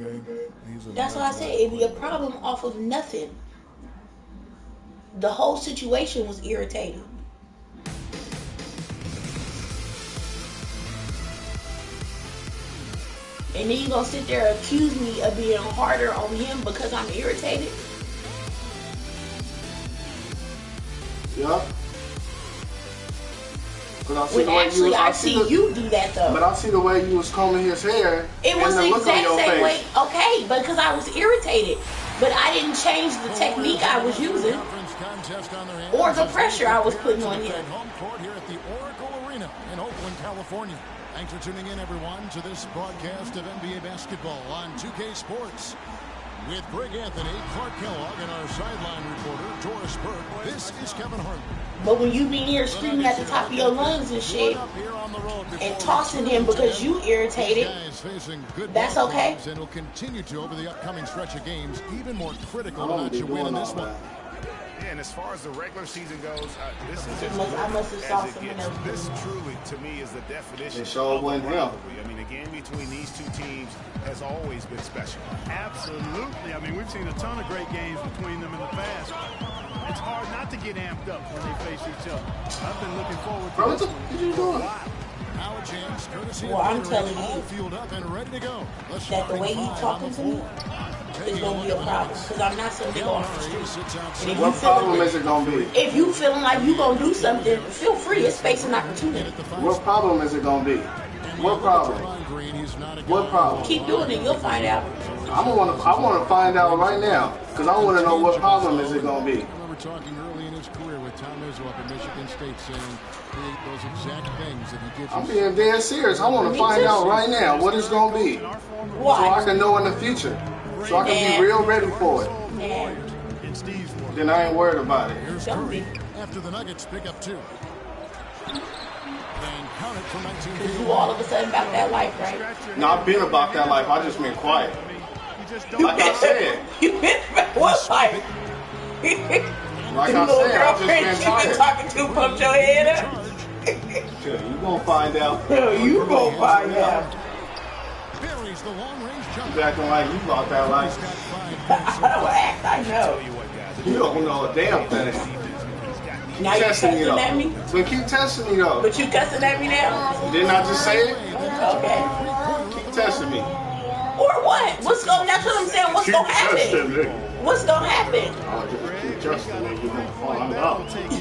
That's why I said it'd be a problem off of nothing. The whole situation was irritating. And then you gonna sit there and accuse me of being harder on him because I'm irritated? Yeah. When actually I see you do that though. But I see the way you was combing his hair. It was the exact same way. Okay, because I was irritated. But I didn't change the technique I was using or the pressure I was putting on him. Home court here at the Oracle Arena in Oakland, California. Thanks for tuning in, everyone, to this broadcast of NBA basketball on 2K Sports. With Greg Anthony, Clark Kellogg, and our sideline reporter, Doris Burke, this is Kevin Harlan. But when you be here screaming at the top of your lungs and shit and tossing him because you irritated, that's okay. And will continue to over the upcoming stretch of games, even more critical to not you win in this one. Yeah, and as far as the regular season goes, this is I must have saw something else. This truly, to me, is the definition of a rivalry. I mean, the game between these two teams has always been special. Absolutely. I mean, we've seen a ton of great games between them in the past. It's hard not to get amped up when they face each other. I've been looking forward to this one for a while. Well, I'm telling you that the way you talking to me is going to be a problem. Because I'm not some nigga off the street. What problem is it going to be? If you feeling like you going to do something, feel free. It's space and opportunity. What problem is it going to be? What problem? What problem? Keep doing it. You'll find out. I want to find out right now. Because I want to know what problem is it going to be. Talking early in his career with Tom Izzo up at Michigan State, saying those exact things that he did. I'm being dead serious. I want to find out right now what it's going to be. Why? So I can know in the future. So I can be real ready for it. Then I ain't worried about it. Here's Curry after the Nuggets pick up 2. And count it from 19 feet. You all of a sudden about that life, right? No, I've been about that life. I just been quiet. Like I said. You've been about what life? Like I said, I've just been you been talking to bumped your head up. Sure, you gonna find out. You gonna find out. Buries the long-range jump. You acting like you about that life. I don't act, I know. You don't know a damn thing. Now you cussing at me? But keep testing me though. But you cussing at me now? Didn't I just say it? Okay. Keep testing me. Or what? What's going? That's what I'm saying. What's gonna happen? What's gonna happen?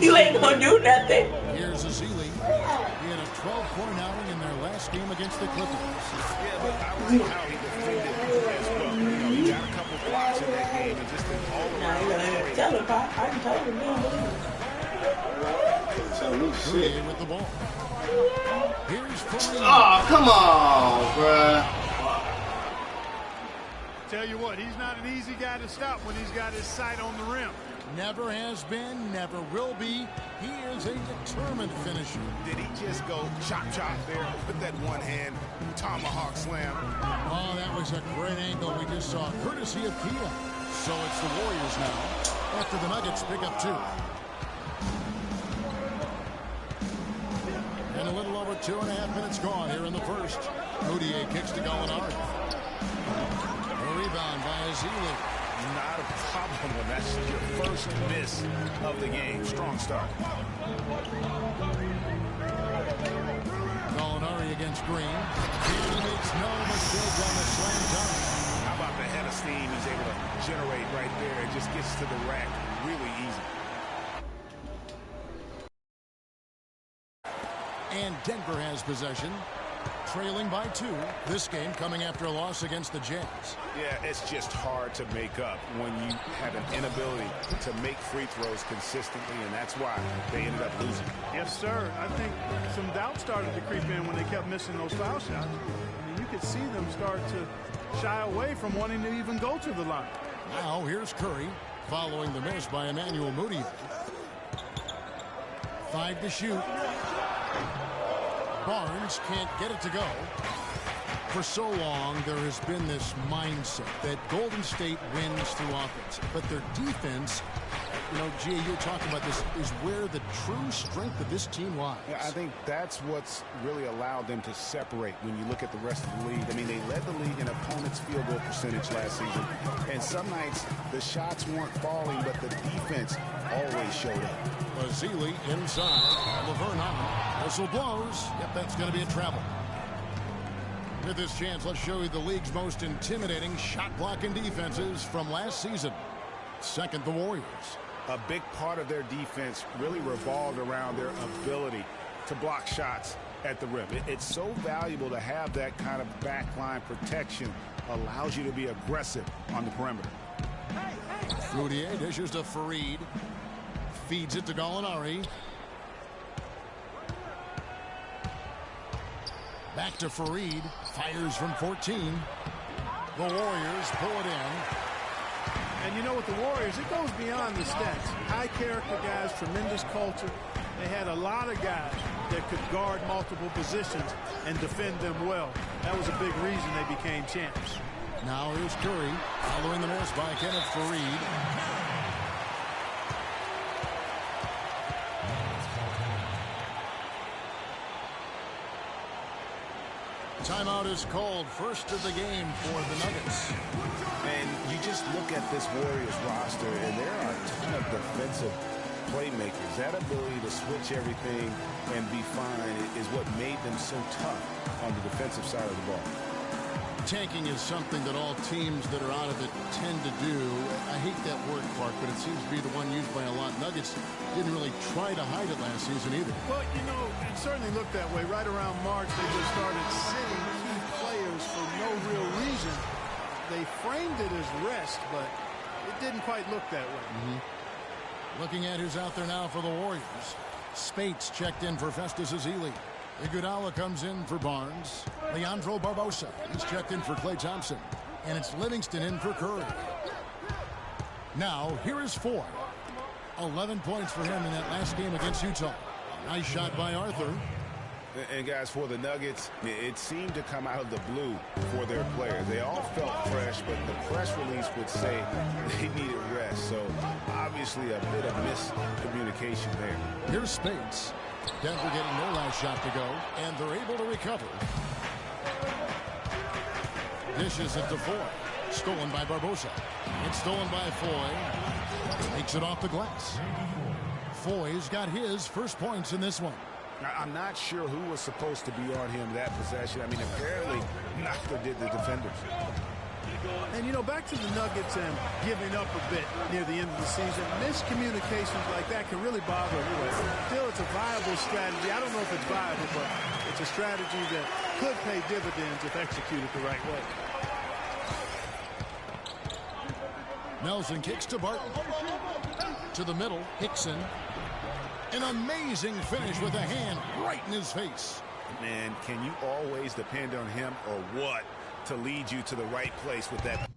You ain't gonna do nothing. Here's Azili. He had a 12-point outing in their last game against the Clippers. Yeah, but I was how he defended as well. You know, he got a couple blocks in that game and just been all around. Tell him, Pop. I can tell him. Tell me shit. With the ball. Here's oh, come on, bruh. Tell you what, he's not an easy guy to stop when he's got his sight on the rim. Never has been, never will be. He is a determined finisher. Did he just go chop there with that one-hand tomahawk slam? Oh, that was a great angle we just saw, courtesy of Kia. So it's the Warriors now, after the Nuggets pick up 2. And a little over 2.5 minutes gone here in the first. Moutier kicks to Gallinari. Rebound by Azili. Not a problem when that's your first miss of the game. Strong start. Gallinari against Green. He makes no mistake on the slam dunk. How about the head of steam he's able to generate right there? It just gets to the rack really easy. And Denver has possession, trailing by 2. This game coming after a loss against the Jazz. Yeah, it's just hard to make up when you have an inability to make free throws consistently, and that's why they ended up losing. Yes, sir. I think some doubt started to creep in when they kept missing those foul shots. I mean, you could see them start to shy away from wanting to even go to the line. Now here's Curry, following the miss by Emmanuel Moutier. 5 to shoot. Barnes can't get it to go. For so long, there has been this mindset that Golden State wins through offense, but their defense, you know, Gia, you're talking about this, is where the true strength of this team lies. Yeah, I think that's what's really allowed them to separate when you look at the rest of the league. I mean, they led the league in opponents' field goal percentage last season, and some nights the shots weren't falling, but the defense always showed up. Bazili inside. Laverne on. Whistle blows. Yep, that's going to be a travel. With this chance, let's show you the league's most intimidating shot-blocking defenses from last season. Second, the Warriors. A big part of their defense really revolved around their ability to block shots at the rim. It's so valuable to have that kind of backline protection. Allows you to be aggressive on the perimeter. Roudier dishes to Fareed. Feeds it to Gallinari. Back to Fareed. Fires from 14. The Warriors pull it in. And you know, with the Warriors, it goes beyond the stats. High character guys, tremendous culture. They had a lot of guys that could guard multiple positions and defend them well. That was a big reason they became champs. Now here's Curry, following the miss by Kenneth Fareed. Timeout is called. First of the game for the Nuggets. And you just look at this Warriors roster, and there are a ton of defensive playmakers. That ability to switch everything and be fine is what made them so tough on the defensive side of the ball. Tanking is something that all teams that are out of it tend to do. I hate that word, Clark, but it seems to be the one used by a lot. Nuggets didn't really try to hide it last season either. Well, you know, it certainly looked that way. Right around March, they just started sitting key players for no real reason. They framed it as rest, but it didn't quite look that way. Looking at who's out there now for the Warriors. Spates checked in for Festus Ezeli. Iguodala comes in for Barnes. Leandro Barbosa. He's checked in for Klay Thompson. And it's Livingston in for Curry. Now, here is Foy. 11 points for him in that last game against Utah. Nice shot by Arthur. And guys, for the Nuggets, it seemed to come out of the blue for their players. They all felt fresh, but the press release would say they needed rest. So, obviously, a bit of miscommunication there. Here's Spates. Denver getting their last shot to go, and they're able to recover. Dishes it to Foy. Stolen by Barbosa. It's stolen by Foy. Takes it off the glass. Foy's got his first points in this one. I'm not sure who was supposed to be on him that possession. I mean, apparently, neither did the defenders. And, you know, back to the Nuggets and giving up a bit near the end of the season. Miscommunications like that can really bother a player. Still, it's a viable strategy. I don't know if it's viable, but it's a strategy that could pay dividends if executed the right way. Nelson kicks to Barton. To the middle, Hickson. An amazing finish with a hand right in his face. Man, can you always depend on him or what to lead you to the right place with that?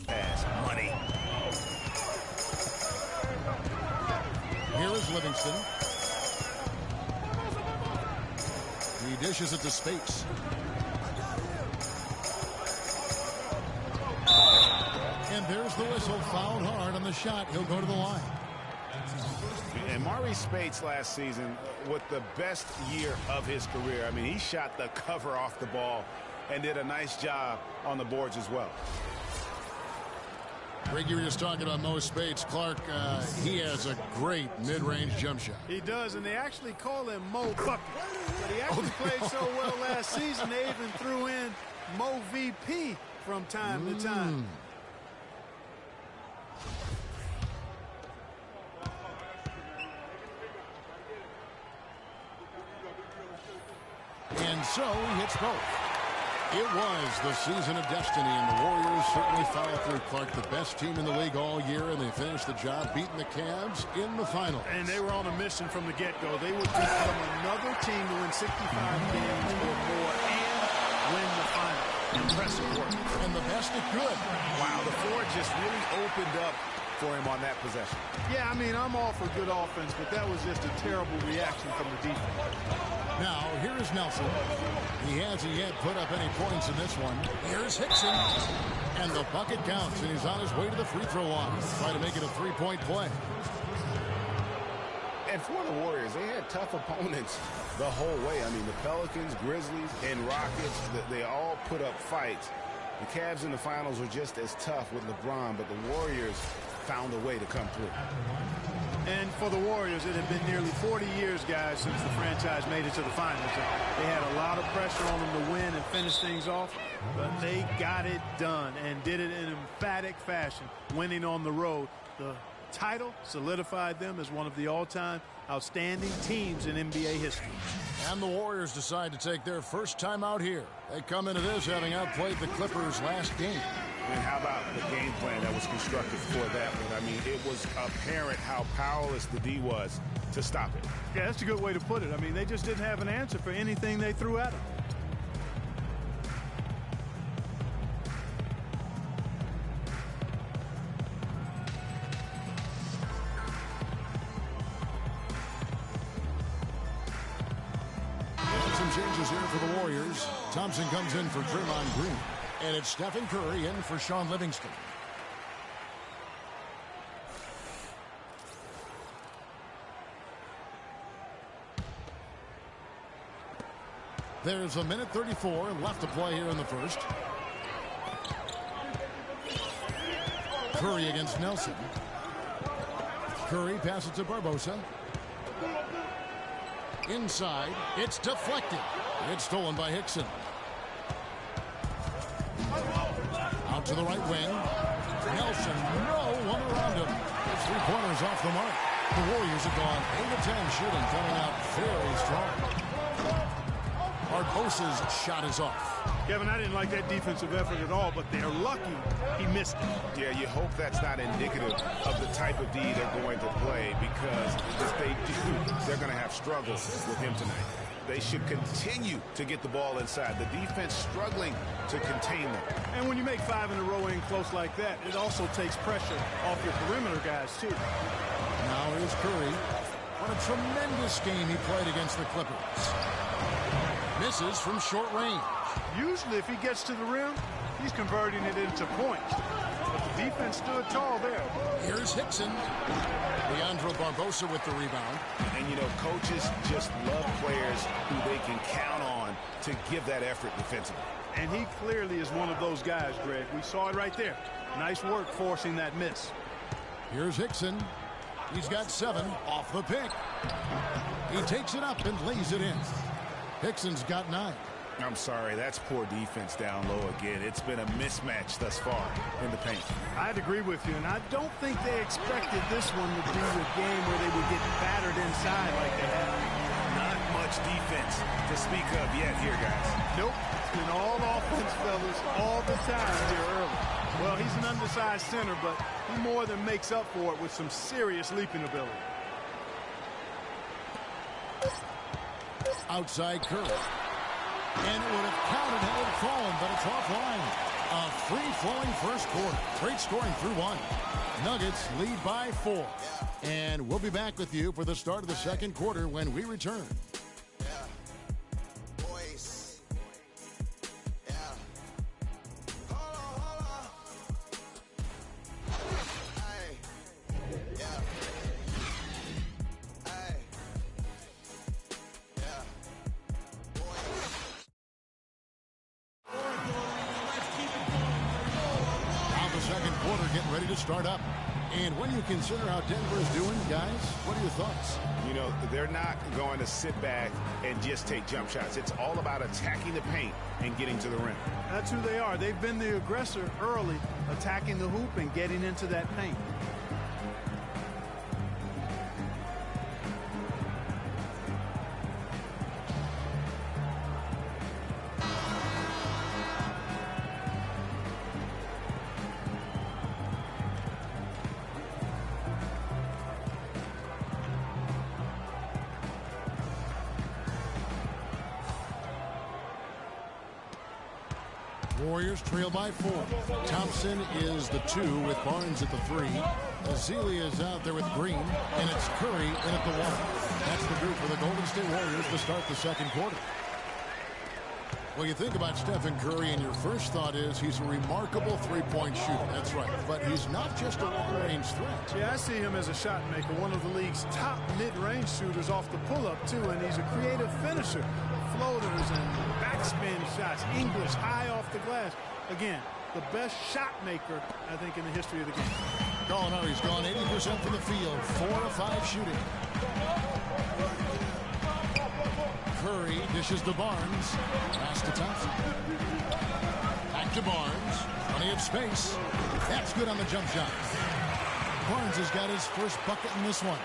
Pass money. Here is Livingston. He dishes it to Spates. And there's the whistle. Fouled hard on the shot. He'll go to the line. And Maurice Spates last season with the best year of his career. I mean, he shot the cover off the ball and did a nice job on the boards as well. Greg, you were just talking about Mo Spates. Clark, he has a great mid-range jump shot. He does, and they actually call him Mo Bucket. But he actually played so well last season, they even threw in Mo VP from time to time. And so he hits both. It was the season of destiny, and the Warriors certainly followed through. Clark, the best team in the league all year, and they finished the job beating the Cavs in the finals. And they were on a mission from the get-go. They would become another team to win 65 games or more and win the final. Impressive work. And the best it could. Wow, the floor just really opened up for him on that possession. Yeah, I mean, I'm all for good offense, but that was just a terrible reaction from the defense. Now, here is Nelson. He hasn't yet put up any points in this one. Here's Hickson. And the bucket counts, and he's on his way to the free throw line. Try to make it a three-point play. And for the Warriors, they had tough opponents the whole way. I mean, the Pelicans, Grizzlies, and Rockets, they all put up fights. The Cavs in the finals were just as tough with LeBron, but the Warriors found a way to come through. And for the Warriors, it had been nearly 40 years, guys, since the franchise made it to the finals. They had a lot of pressure on them to win and finish things off, but they got it done and did it in emphatic fashion, winning on the road. The title solidified them as one of the all-time outstanding teams in NBA history. And the Warriors decide to take their first time out here. They come into this having outplayed the Clippers last game. And how about the game plan that was constructed for that one? I mean, it was apparent how powerless the D was to stop it. Yeah, that's a good way to put it. I mean, they just didn't have an answer for anything they threw at them. Some changes here for the Warriors. Thompson comes in for Draymond Green. And it's Stephen Curry in for Sean Livingston. There's a minute 34 left to play here in the first. Curry against Nelson. Curry passes to Barbosa. Inside, it's deflected. It's stolen by Hickson. Out to the right wing. Nelson, no one around him. His three-pointers off the mark. The Warriors have gone 8 of 10 shooting, coming out very strong. Barbosa's shot is off. Kevin, I didn't like that defensive effort at all, but they're lucky he missed it. Yeah, you hope that's not indicative of the type of D they're going to play, because if they do, they're going to have struggles with him tonight. They should continue to get the ball inside. The defense struggling to contain them. And when you make 5 in a row in close like that, it also takes pressure off your perimeter guys, too. Now here's Curry. What a tremendous game he played against the Clippers. Misses from short range. Usually if he gets to the rim, he's converting it into points. But the defense stood tall there. Here's Hickson. Leandro Barbosa with the rebound. And, you know, coaches just love players who they can count on to give that effort defensively. And he clearly is one of those guys, Greg. We saw it right there. Nice work forcing that miss. Here's Hickson. He's got 7 off the pick. He takes it up and lays it in. Hickson's got 9. I'm sorry, that's poor defense down low again. It's been a mismatch thus far in the paint. I'd agree with you, and I don't think they expected this one to be a game where they would get battered inside like they have. Not much defense to speak of yet here, guys. Nope, it's been all offense, fellas, all the time here early. Well, he's an undersized center, but he more than makes up for it with some serious leaping ability. Outside Curry. And it would have counted had it fallen, but it's offline. A free-flowing first quarter. Great scoring through 1. Nuggets lead by 4. And we'll be back with you for the start of the second quarter when we return. Getting ready to start up. And when you consider how Denver's doing, guys, what are your thoughts? You know, they're not going to sit back and just take jump shots. It's all about attacking the paint and getting to the rim. That's who they are. They've been the aggressor early, attacking the hoop and getting into that paint. Warriors trail by 4. Thompson is the 2 with Barnes at the 3. Ezeli is out there with Green, and it's Curry in at the one. That's the group for the Golden State Warriors to start the second quarter. Well, you think about Stephen Curry, and your first thought is he's a remarkable three-point shooter. That's right. But he's not just a long-range threat. Yeah, I see him as a shot maker, one of the league's top mid-range shooters off the pull-up, too, and he's a creative finisher. Floaters and backspin shots, English, high off the glass. Again, the best shot maker, I think, in the history of the game. Gallinari's gone 80% from the field, 4 of 5 shooting. Curry dishes to Barnes. Pass to Thompson. Back to Barnes. Plenty of space. That's good on the jump shot. Barnes has got his first bucket in this one.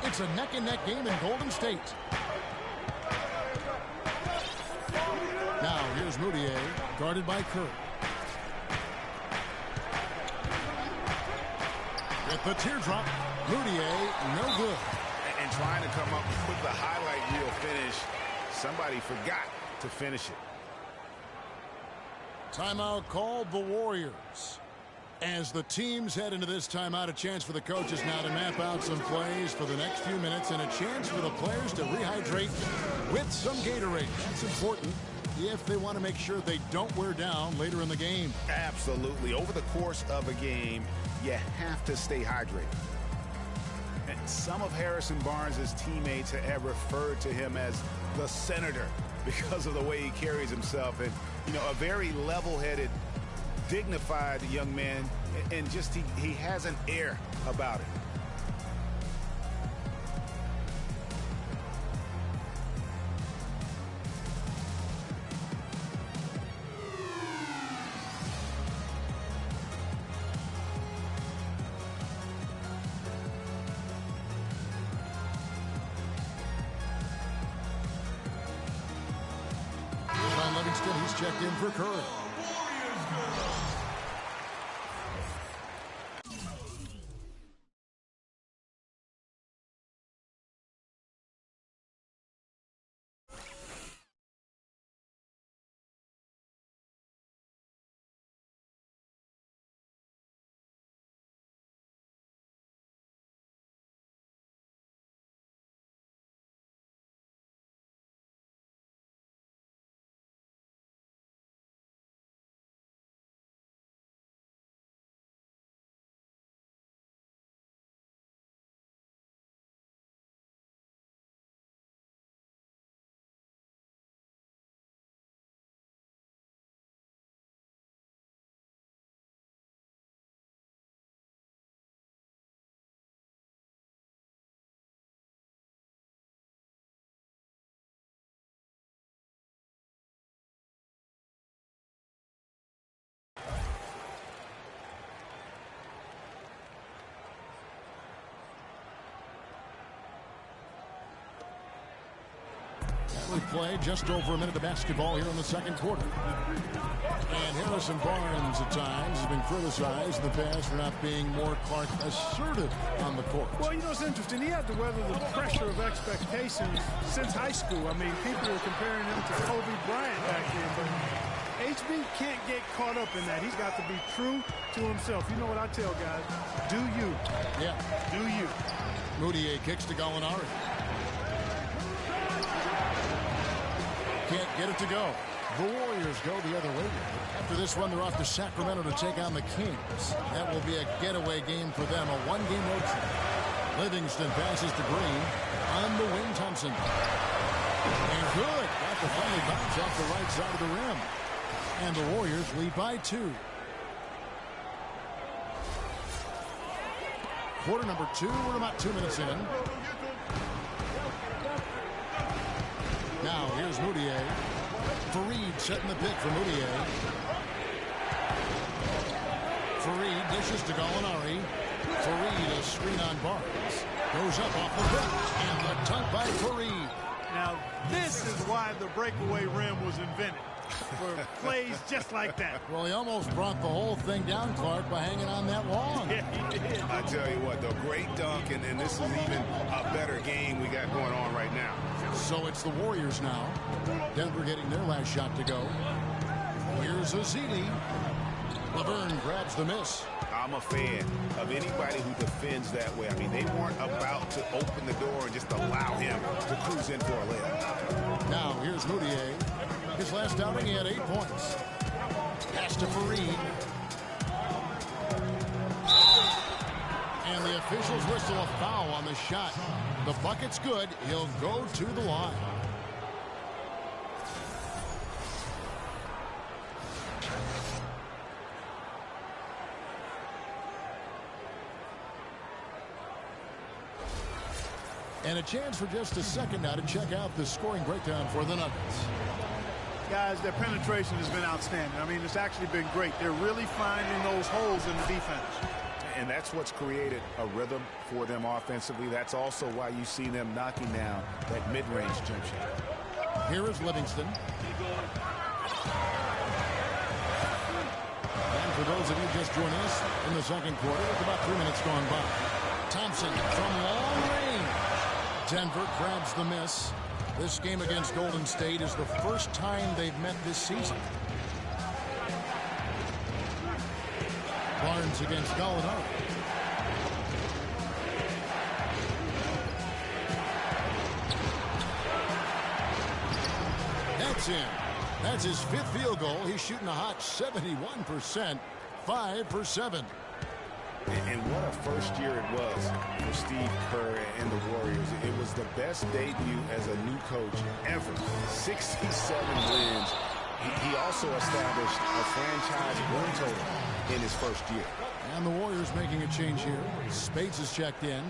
It's a neck-and-neck game in Golden State. Now here's Moutier, guarded by Curry. With the teardrop, Moutier, no good. And trying to come up with the highlight reel finish, somebody forgot to finish it. Timeout called the Warriors. As the teams head into this timeout, a chance for the coaches now to map out some plays for the next few minutes and a chance for the players to rehydrate with some Gatorade. That's important if they want to make sure they don't wear down later in the game. Absolutely. Over the course of a game, you have to stay hydrated. And some of Harrison Barnes' teammates have referred to him as the senator because of the way he carries himself. And, you know, a very level-headed, dignified young man, and just he has an air about it. He's checked in for Curry. We play just over a minute of basketball here in the second quarter. And Harrison Barnes at times has been criticized in the past for not being more Clark assertive on the court. Well, you know, it's interesting. He had to weather the pressure of expectations since high school. I mean, people were comparing him to Kobe Bryant back then, but HB can't get caught up in that. He's got to be true to himself. You know what I tell guys? Do you. Yeah. Do you. Moutier kicks to Gallinari. Can't get it to go. The Warriors go the other way. After this one, they're off to Sacramento to take on the Kings. That will be a getaway game for them, a one-game road trip. Livingston passes to Green on the wing. Thompson. And good. Got the friendly bounce off the right side of the rim. And the Warriors lead by 2. Quarter number 2. We're about 2 minutes in. Now here's Moutier. Fareed setting the pick for Moutier. Fareed dishes to Gallinari. Fareed a screen on Barnes. Goes up off the pick. And the dunk by Fareed. Now this is why the breakaway rim was invented. For plays just like that. Well, he almost brought the whole thing down, Clark, by hanging on that long. Yeah, he did. I tell you what, though, great dunk, and this is even a better game we got going on right now. So it's the Warriors now. Denver getting their last shot to go. Here's Ezeli. Laverne grabs the miss. I'll I'm a fan of anybody who defends that way. I mean, they weren't about to open the door and just allow him to cruise in for a layup. Now, here's Moutier. His last outing, he had 8 points. Pass to Fareed. And the officials whistle a foul on the shot. The bucket's good. He'll go to the line. And a chance for just a second now to check out the scoring breakdown for the Nuggets. Guys, their penetration has been outstanding. I mean, it's actually been great. They're really finding those holes in the defense. And that's what's created a rhythm for them offensively. That's also why you see them knocking down that mid-range jump shot. Here is Livingston. And for those of you just joining us in the second quarter, with about 3 minutes gone by. Thompson from long range. Denver grabs the miss. This game against Golden State is the first time they've met this season. Barnes against Gallinari. That's in. That's his 5th field goal. He's shooting a hot 71%, 5 for 7. And what a first year it was for Steve Kerr and the Warriors. It was the best debut as a new coach ever. 67 wins. He also established a franchise win total in his first year. And the Warriors making a change here. Spates is checked in.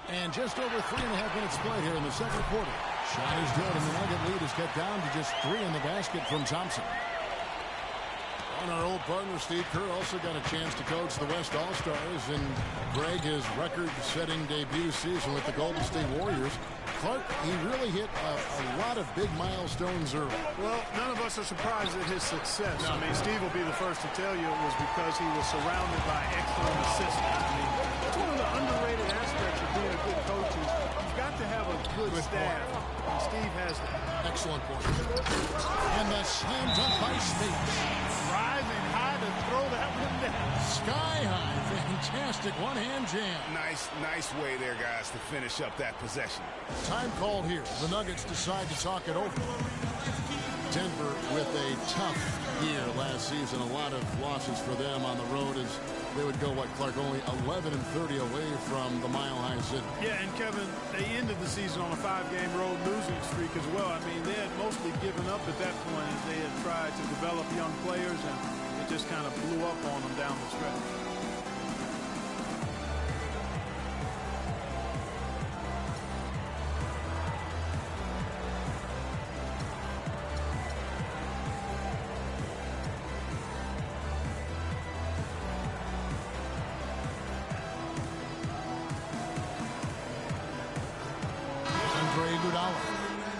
And just over 3.5 minutes played here in the second quarter. Shot is good, and the Nugget lead is cut down to just 3 in the basket from Thompson. And our old partner, Steve Kerr, also got a chance to coach the West All-Stars. And Greg, his record-setting debut season with the Golden State Warriors. Clark, he really hit a lot of big milestones early. Well, none of us are surprised at his success. I mean, Steve will be the first to tell you it was because he was surrounded by excellent assistants. I mean, that's one of the underrated aspects of being a good coach is you've got to have a good staff. And Steve has that. Excellent point. And the slam dunk by Spates. Rising high to throw that one down. Sky high. Fantastic one-hand jam. Nice way there, guys, to finish up that possession. Time called here. The Nuggets decide to talk it over. Denver with a tough year last season. A lot of losses for them on the road as they would go, Clark, only 11-30 away from the Mile High City. Yeah, and Kevin, they ended the season on a 5-game road losing streak as well. I mean, they had mostly given up at that point as they had tried to develop young players, and it just kind of blew up on them down the stretch.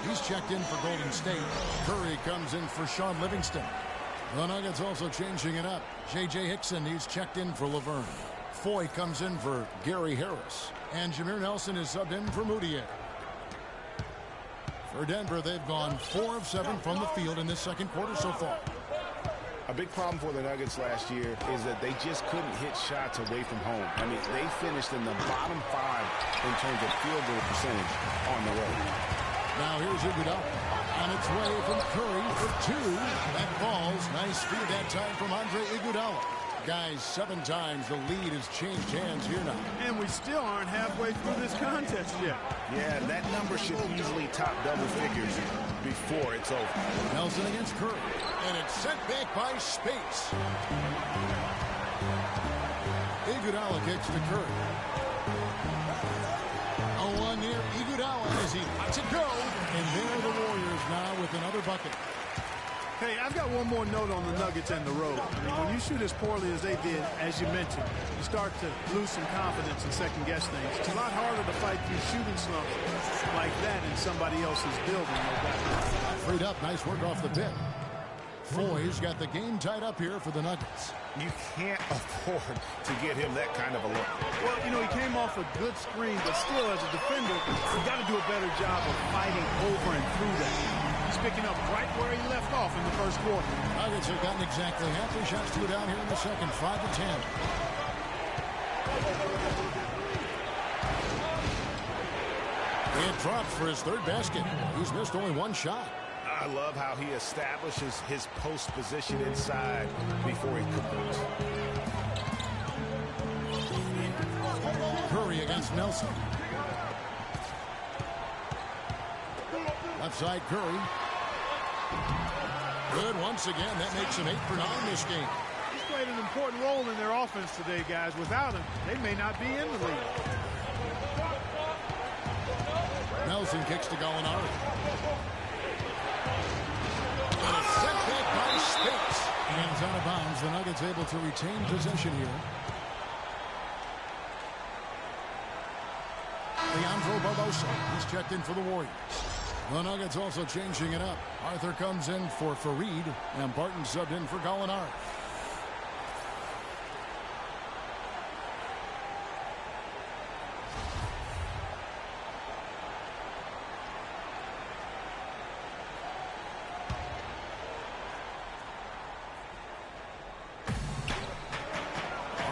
He's checked in for Golden State. Curry comes in for Sean Livingston. The Nuggets also changing it up. J.J. Hickson, he's checked in for Laverne. Foy comes in for Gary Harris. And Jameer Nelson is subbed in for Moutier. For Denver, they've gone 4 of 7 from the field in this second quarter so far. A big problem for the Nuggets last year is that they just couldn't hit shots away from home. I mean, they finished in the bottom 5 in terms of field goal percentage on the road. Now here's Iguodala on its way from Curry for 2. That falls. Nice feed that time from Andre Iguodala. Guys, 7 times the lead has changed hands here now. And we still aren't halfway through this contest yet. Yeah, that number should easily top double figures before it's over. Nelson against Curry. And it's sent back by Spates. Iguodala kicks to Curry. A 1 near Iguodala as he lets it go. And there are the Warriors now with another bucket. Hey, I've got one more note on the Nuggets and the road. I mean, when you shoot as poorly as they did, as you mentioned, you start to lose some confidence and second-guess things. It's a lot harder to fight through shooting slumps like that in somebody else's building. Freed up. Nice work off the pin. Foy's got the game tied up here for the Nuggets. You can't afford to get him that kind of a look. Well, you know, he came off a good screen, but still, as a defender, you got to do a better job of fighting over and through that. He's picking up right where he left off in the first quarter. Nuggets have gotten exactly half their shots to go down here in the second, 5-10. It drops for his third basket. He's missed only one shot. I love how he establishes his post position inside before he converts. Curry against Nelson. Left side Curry. Good once again. That makes him 8 for 9 this game. He's played an important role in their offense today, guys. Without him, they may not be in the league. Nelson kicks to Gallinari. And a setback by Spitz. And it's out of bounds. The Nuggets able to retain possession here. Leandro Barbosa. He's checked in for the Warriors. The Nuggets also changing it up. Arthur comes in for Fareed, and Barton subbed in for Gallinari.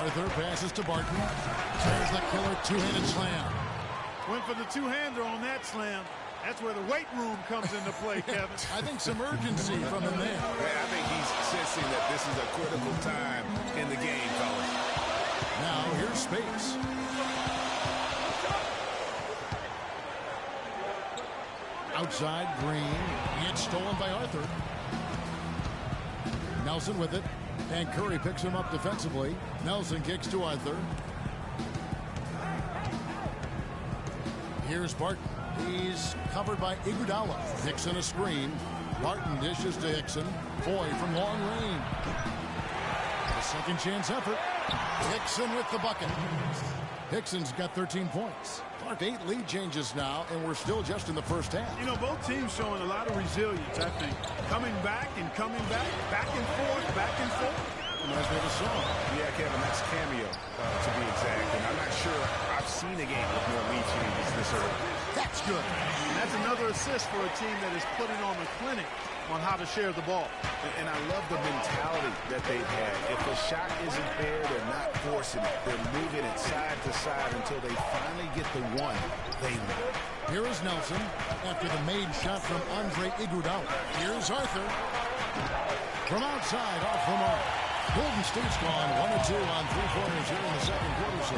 Arthur passes to Barton. There's the killer two-handed slam. Went for the two-hander on that slam. That's where the weight room comes into play, Kevin. I think some urgency from him there. I think he's sensing that this is a critical time in the game, fellas. Now here's Space. Outside, Green. It's stolen by Arthur. Nelson with it. And Curry picks him up defensively. Nelson kicks to Arthur. Here's Barton. He's covered by Iguodala. Hickson a screen. Barton dishes to Hickson. Foy from long range. A second chance effort. Hickson with the bucket. Hickson's got 13 points. Clark, 8 lead changes now, and we're still just in the first half. You know, both teams showing a lot of resilience, I think. Coming back and coming back, back and forth, back and forth. Reminds me of a song. Yeah, Kevin, that's Cameo, to be exact. And I'm not sure I've seen a game with more lead changes this early. That's good. And that's another assist for a team that is putting on a clinic on how to share the ball. And I love the mentality that they've had. If the shot isn't there, they're not forcing it. They're moving it side to side until they finally get the one they want. Here is Nelson after the made shot from Andre Iguodala. Here's Arthur. From outside, off the mark. Golden State's gone 1-2 on three-pointers here in the second quarter. So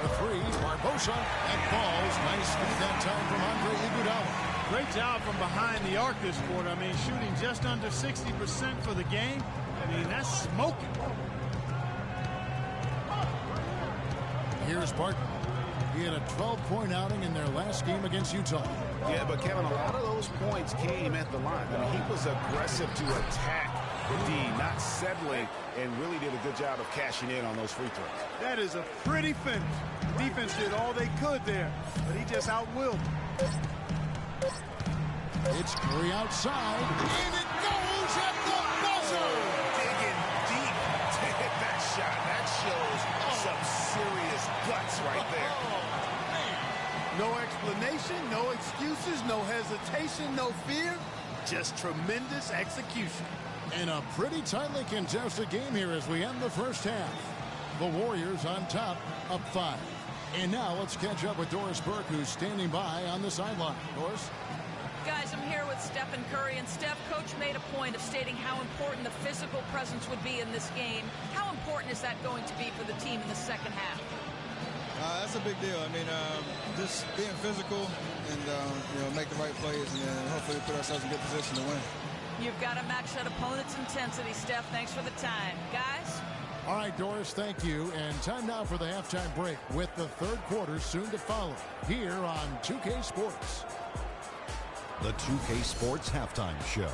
the three, Barbosa, and falls. Nice feed that time from Andre Iguodala. Great job from behind the arc this quarter. I mean, shooting just under 60% for the game. I mean, that's smoking. Here's Barton. He had a 12-point outing in their last game against Utah. Yeah, but Kevin, a lot of those points came at the line. I mean, he was aggressive to attack D, not settling, and really did a good job of cashing in on those free throws. That is a pretty finish. The defense did all they could there, but he just outwilled them. It's Curry outside, and it goes at the buzzer! Digging deep to hit that shot. That shows some serious guts right there. No explanation, no excuses, no hesitation, no fear. Just tremendous execution. And a pretty tightly contested game here as we end the first half. The Warriors on top, up 5. And now let's catch up with Doris Burke, who's standing by on the sideline. Doris? Guys, I'm here with Stephen Curry, and Steph, Coach made a point of stating how important the physical presence would be in this game. How important is that going to be for the team in the second half? That's a big deal. I mean, just being physical and, make the right plays and then hopefully put ourselves in good position to win. You've got to match that opponent's intensity, Steph. Thanks for the time. Guys? All right, Doris, thank you. And time now for the halftime break with the third quarter soon to follow here on 2K Sports. The 2K Sports Halftime Show.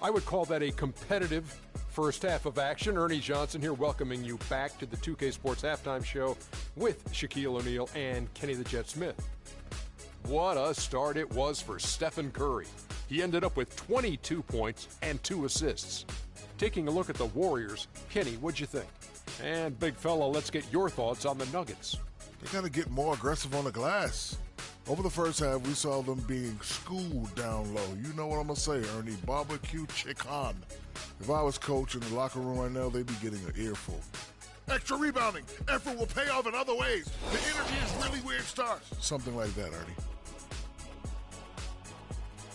I would call that a competitive first half of action. Ernie Johnson here welcoming you back to the 2K Sports Halftime Show with Shaquille O'Neal and Kenny the Jet Smith. What a start it was for Stephen Curry. He ended up with 22 points and 2 assists. Taking a look at the Warriors, Kenny, what'd you think? And big fella, let's get your thoughts on the Nuggets. They got to get more aggressive on the glass. Over the first half, we saw them being schooled down low. You know what I'm going to say, Ernie. Barbecue chicken. If I was coach in the locker room right now, they'd be getting an earful. Extra rebounding. Effort will pay off in other ways. The energy is really where it starts. Something like that, Ernie.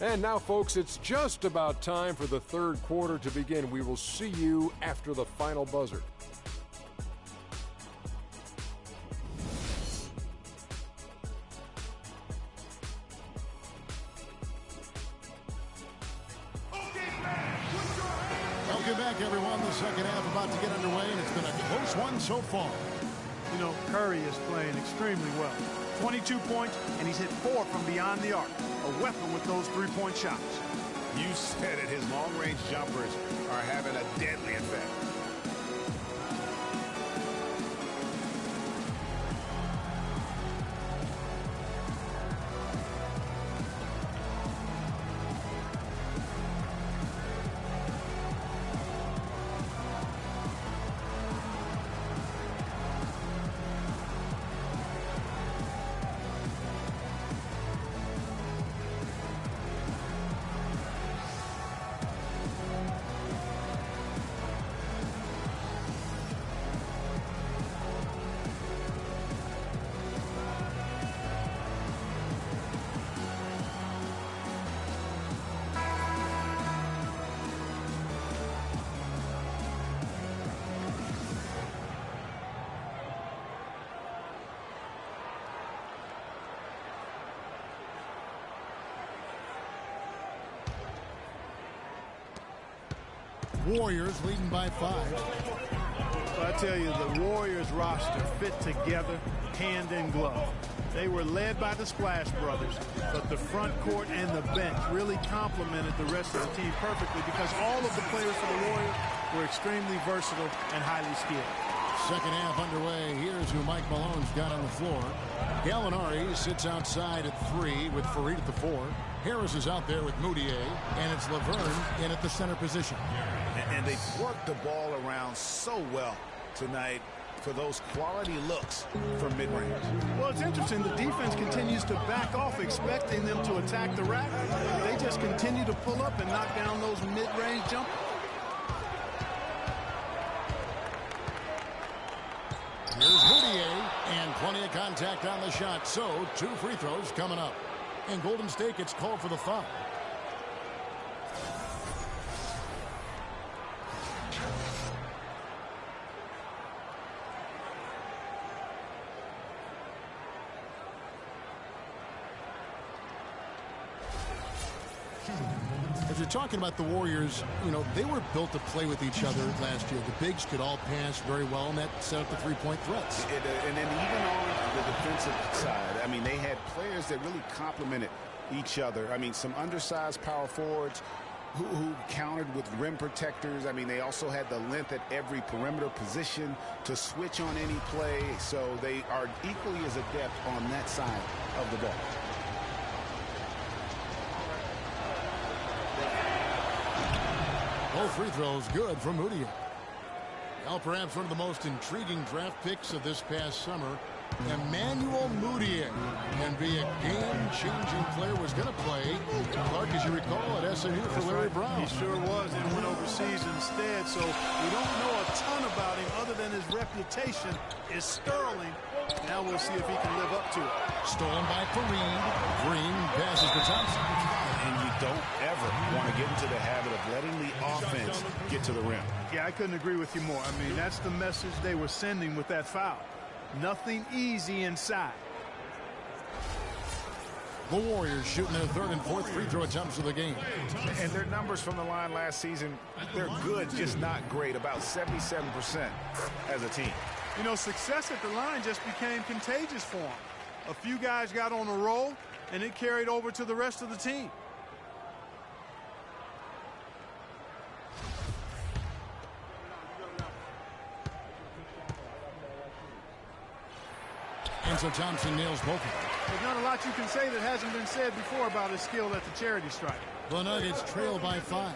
And now, folks, it's just about time for the third quarter to begin. We will see you after the final buzzer. Welcome back, everyone. The second half about to get underway, and it's been a close one so far. You know, Curry is playing extremely well. 22 points, and he's hit 4 from beyond the arc. A weapon with those three-point shots. You said it. His long-range jumpers are having a deadly effect. Warriors leading by 5. So I tell you, the Warriors roster fit together hand in glove. They were led by the Splash Brothers, but the front court and the bench really complemented the rest of the team perfectly because all of the players for the Warriors were extremely versatile and highly skilled. Second half underway. Here's who Mike Malone's got on the floor. Gallinari sits outside at 3 with Farid at the 4. Harris is out there with Moutier, and it's Laverne in at the center position. And they worked the ball around so well tonight for those quality looks from mid-range. Well, it's interesting. The defense continues to back off, expecting them to attack the rack. They just continue to pull up and knock down those mid-range jumpers. Here's Moutier, and plenty of contact on the shot. So, 2 free throws coming up. And Golden State gets called for the foul. As you're talking about the Warriors, you know, they were built to play with each other last year. The bigs could all pass very well, and that set up the three-point threats. And then even on the defensive side, I mean, they had players that really complemented each other. I mean, some undersized power forwards who countered with rim protectors. I mean, they also had the length at every perimeter position to switch on any play. So they are equally as adept on that side of the ball. Both free throws good from Moutier. Now perhaps one of the most intriguing draft picks of this past summer, Emmanuel Moutier, can be a game-changing player. Was going to play, Clark, as you recall, at SMU for Larry Brown. He sure was, and went overseas instead. So we don't know a ton about him other than his reputation is sterling. Now we'll see if he can live up to it. Stolen by Farid. Green passes to Thompson. And you don't ever want to get into the habit of letting the offense get to the rim. Yeah, I couldn't agree with you more. I mean, that's the message they were sending with that foul. Nothing easy inside. The Warriors shooting their third and fourth free throw attempts of the game. And their numbers from the line last season, they're good, just not great. About 77% as a team. You know, success at the line just became contagious for them. A few guys got on a roll, and it carried over to the rest of the team. And so Thompson nails both of them. There's not a lot you can say that hasn't been said before about his skill at the charity stripe. The Nuggets trail by 5.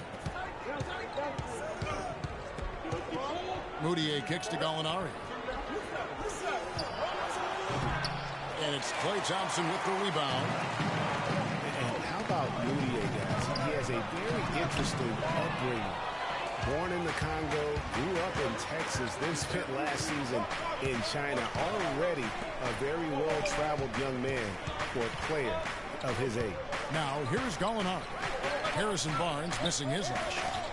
Moutier kicks to Gallinari. And it's Klay Thompson with the rebound. And how about Moutier, guys? He has a very interesting upbringing. Born in the Congo, grew up in Texas, then spent last season in China. Already a very well-traveled young man for a player of his age. Now, here's Gallinari. Harrison Barnes missing his last shot.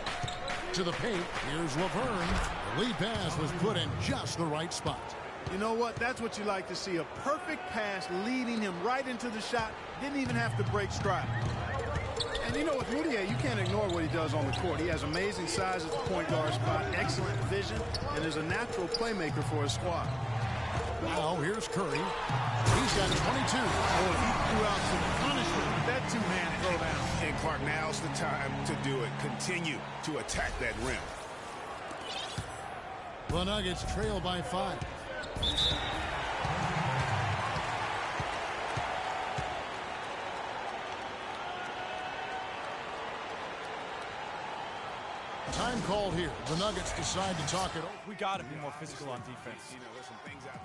To the paint, here's Laverne. The lead pass was put in just the right spot. You know what? That's what you like to see. A perfect pass leading him right into the shot. Didn't even have to break stride. And you know, with Moutier, you can't ignore what he does on the court. He has amazing size at the point guard spot, excellent vision, and is a natural playmaker for his squad. Now, here's Curry. He's got 22. Oh, he threw out some punishment with that two-man throwdown. And Clark, now's the time to do it. Continue to attack that rim. The Nuggets trail by 5. Time called here. The Nuggets decide to talk it over. We got to be more physical on defense.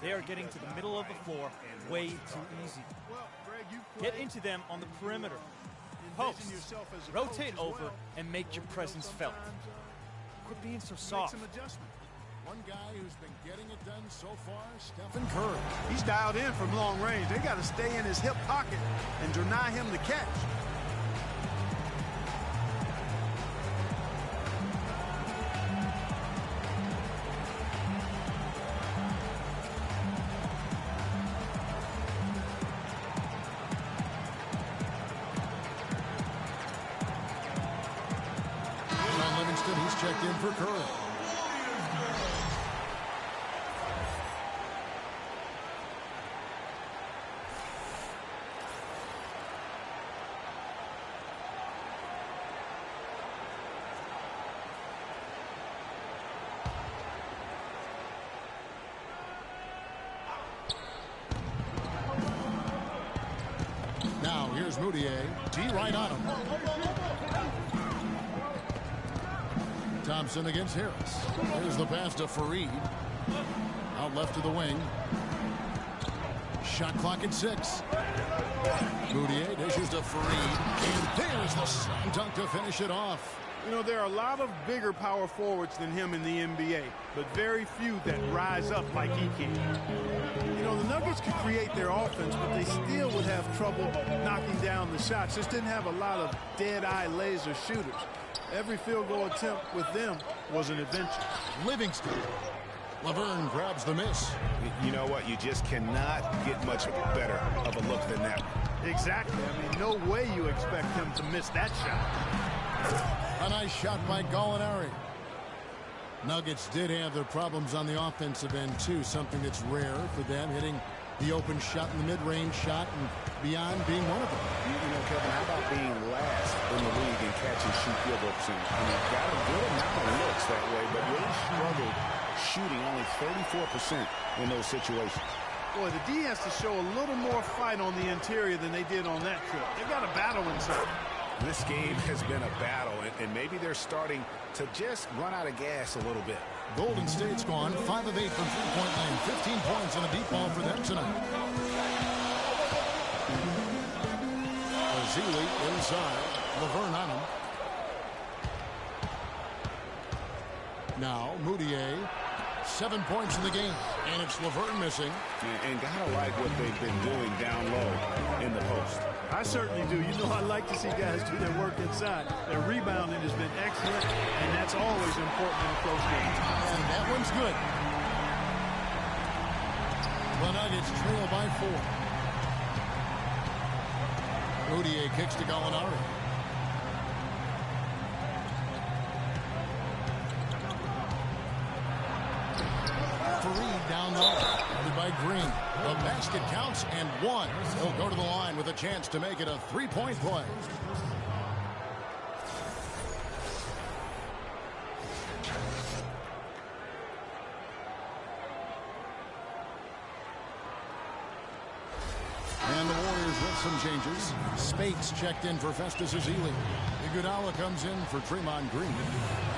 They are getting to the middle of the floor way too easy. Get into them on the perimeter. Post, rotate over, and make your presence felt. Quit being so soft. One guy who's been getting it done so far, Stephen Curry. He's dialed in from long range. They got to stay in his hip pocket and deny him the catch. He's checked in for Curry. Now here's Moutier. D right on him. Thompson against Harris. Here's the pass to Fareed. Out left to the wing. Shot clock at 6. Moutier dishes to Fareed. And there's the slam dunk to finish it off. You know, there are a lot of bigger power forwards than him in the NBA, but very few that rise up like he can. You know, the Nuggets could create their offense, but they still would have trouble knocking down the shots. Just didn't have a lot of dead-eye laser shooters. Every field goal attempt with them was an adventure. Livingston. Laverne grabs the miss. You know what? You just cannot get much better of a look than that. Exactly. I mean, no way you expect him to miss that shot. A nice shot by Gallinari. Nuggets did have their problems on the offensive end, too. Something that's rare for them, hitting the open shot in the mid-range shot and beyond being one of them. You know, Kevin, how about being last in the league in catch and shoot field goal percentage? I mean, got a good amount of looks that way, but really struggled shooting only 34% in those situations. Boy, the D has to show a little more fight on the interior than they did on that trip. They've got a battle inside. This game has been a battle, and maybe they're starting to just run out of gas a little bit. Golden State's gone 5 of 8 from three-point line. 15 points on a deep ball for them tonight. Azili inside. Laverne on him. Now, Moutier. 7 points in the game. And it's Laverne missing. And gotta like what they've been doing down low in the post. I certainly do. You know, I like to see guys do their work inside. Their rebounding has been excellent, and that's always important in a close game. And that one's good. The Nuggets trail by 4. Moutier kicks to Gallinari. Fareed down low. Covered by Green. The basket counts and 1. He'll go to the line with a chance to make it a 3-point play. And the Warriors with some changes. Spates checked in for Festus Ezeli. Iguodala comes in for Draymond Green.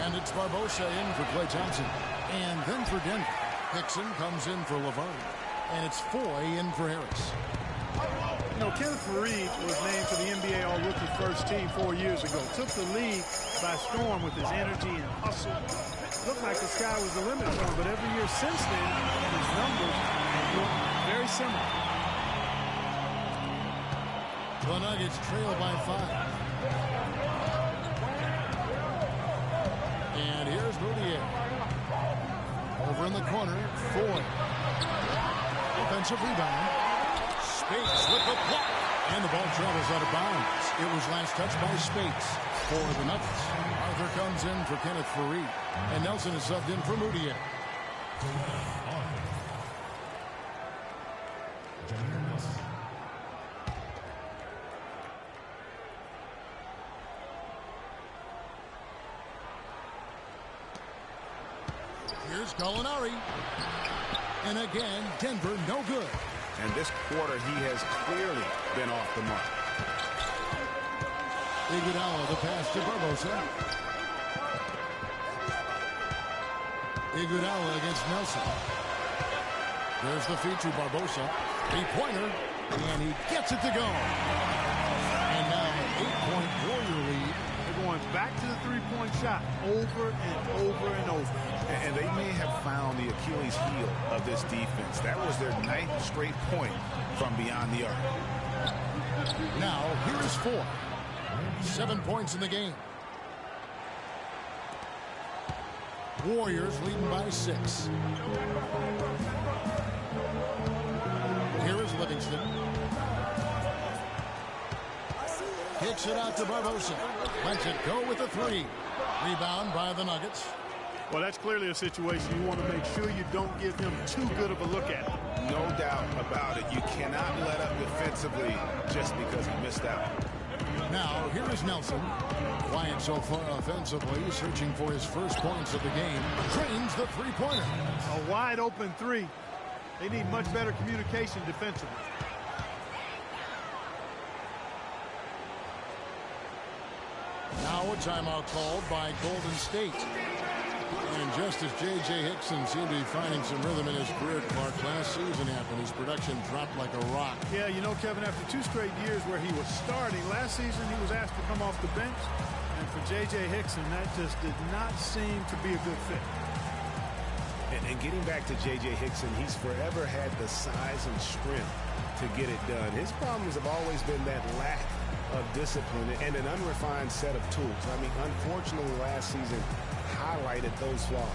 And it's Barbosa in for Klay Thompson. And then for Denver, Hickson comes in for Laverne. And it's Foy in for Harris. You know, Kenneth Faried was named to the NBA All-Rookie First Team 4 years ago. Took the league by storm with his energy and hustle. Looked like the sky was the limit for him, but every year since then, his numbers look very similar. The Nuggets trail by 5. And here's Moutier. Over in the corner, Foy. Offensive rebound. Spates with the block. And the ball travels out of bounds. It was last touched by Spates for the Nuggets. Arthur comes in for Kenneth Faried. And Nelson is subbed in for Moutier. Here's Gallinari. And again, Denver no good. And this quarter, he has clearly been off the mark. Iguodala, the pass to Barbosa. Iguodala against Nelson. There's the feed to Barbosa. Three-pointer. And he gets it to go. And now an 8-point Warrior lead. They're going back to the three-point shot over and over and over. And they may have found the Achilles heel of this defense. That was their 9th straight point from beyond the arc. Now, here is 4. 7 points in the game. Warriors leading by 6. Here is Livingston. Kicks it out to Barbosa. Lets it go with a 3. Rebound by the Nuggets. Well, that's clearly a situation you want to make sure you don't give him too good of a look at. No doubt about it. You cannot let up defensively just because he missed out. Now, here is Nelson. Quiet so far offensively, searching for his first points of the game. Drains the three-pointer. A wide-open 3. They need much better communication defensively. Now a timeout called by Golden State. And just as J.J. Hickson seemed to be finding some rhythm in his career, Clark, last season happened. His production dropped like a rock. Yeah, you know, Kevin, after 2 straight years where he was starting, last season he was asked to come off the bench. And for J.J. Hickson, that just did not seem to be a good fit. And getting back to J.J. Hickson, he's forever had the size and strength to get it done. His problems have always been that lack of discipline and an unrefined set of tools. I mean, unfortunately, last season highlighted those flaws.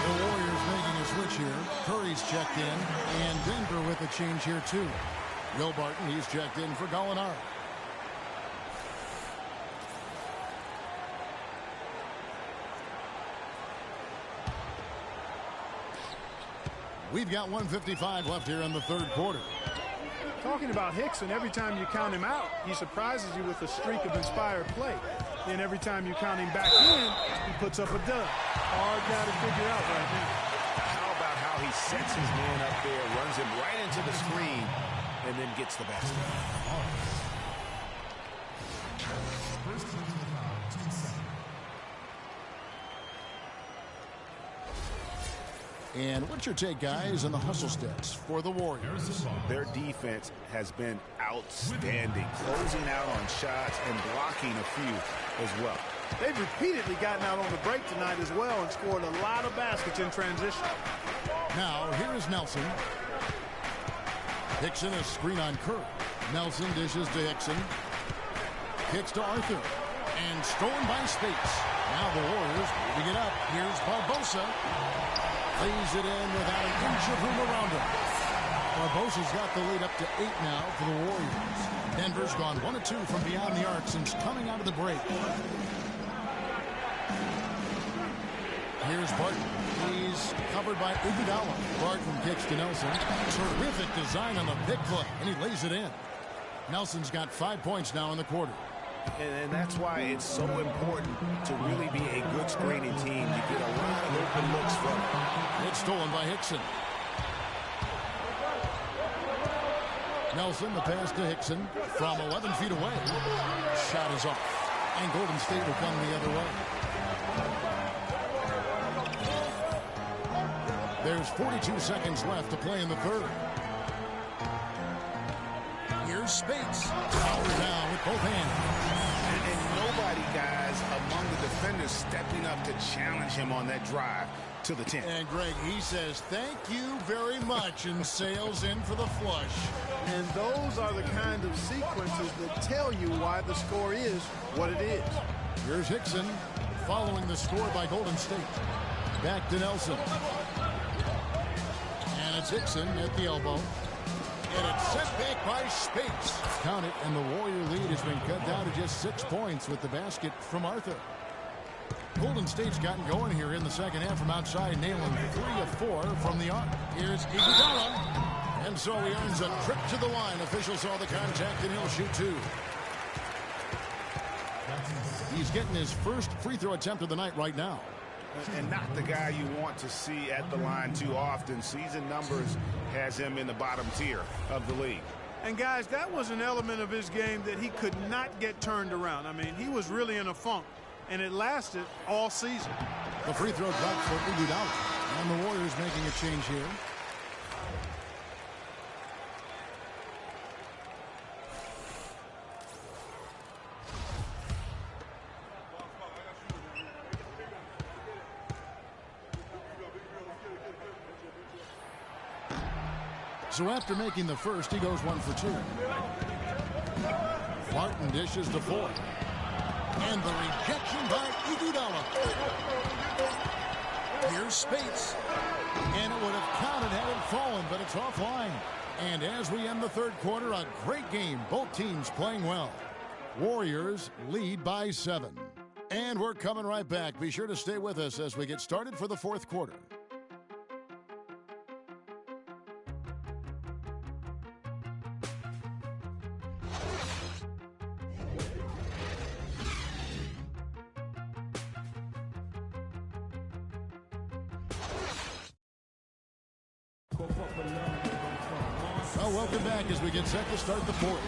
The Warriors making a switch here. Curry's checked in, and Denver with a change here too. Will Barton, he's checked in for Gallinari. We've got 1:55 left here in the third quarter. Talking about Hickson, every time you count him out, he surprises you with a streak of inspired play. Then every time you count him back in, he puts up a dud. Hard guy to figure out right now. How about how he sets his man up there, runs him right into the screen, and then gets the basket. And what's your take, guys, on the hustle steps for the Warriors? Their defense has been outstanding, closing out on shots and blocking a few as well. They've repeatedly gotten out on the break tonight as well and scored a lot of baskets in transition. Now, here is Nelson. Hickson, a screen on Curry. Nelson dishes to Hickson. Kicks to Arthur. And stolen by Spates. Now the Warriors moving it up. Here's Barbosa. Lays it in without an inch of room around him. Barbosa's got the lead up to 8 now for the Warriors. Denver's gone 1 of 2 from beyond the arc since coming out of the break. Here's Barton. He's covered by Iguodala. Barton kicks to Nelson. Terrific design on the big play, and he lays it in. Nelson's got 5 points now in the quarter. And that's why it's so important to really be a good screening team. You get a lot of open looks from it. It's stolen by Hickson. Nelson, the pass to Hickson from 11 feet away. Shot is off. And Golden State will come the other way. There's 42 seconds left to play in the third. Here's Spates. Power down with both hands. And nobody, guys, among the defenders stepping up to challenge him on that drive to the 10. And Greg, he says, thank you very much, and sails in for the flush. And those are the kind of sequences that tell you why the score is what it is. Here's Hickson following the score by Golden State. Back to Nelson. And it's Hickson at the elbow. And it's sent back by Spates. Count it, and the Warrior lead has been cut down to just 6 points with the basket from Arthur. Golden State's gotten going here in the second half from outside, nailing 3 of 4 from the arc. Here's Iguodala. And so he earns a trip to the line. Officials saw the contact, and he'll shoot 2. He's getting his first free throw attempt of the night right now. And not the guy you want to see at the line too often. Season numbers has him in the bottom tier of the league. And guys, that was an element of his game that he could not get turned around. I mean, he was really in a funk, and it lasted all season. The free throw dropped for Iguodala, and the Warriors making a change here. So after making the first, he goes 1 for 2. Martin dishes to 4. And the rejection by Iguodala. Here's Spates. And it would have counted had it fallen, but it's offline. And as we end the third quarter, a great game. Both teams playing well. Warriors lead by 7. And we're coming right back. Be sure to stay with us as we get started for the fourth quarter. Well, welcome back as we get set to start the fourth.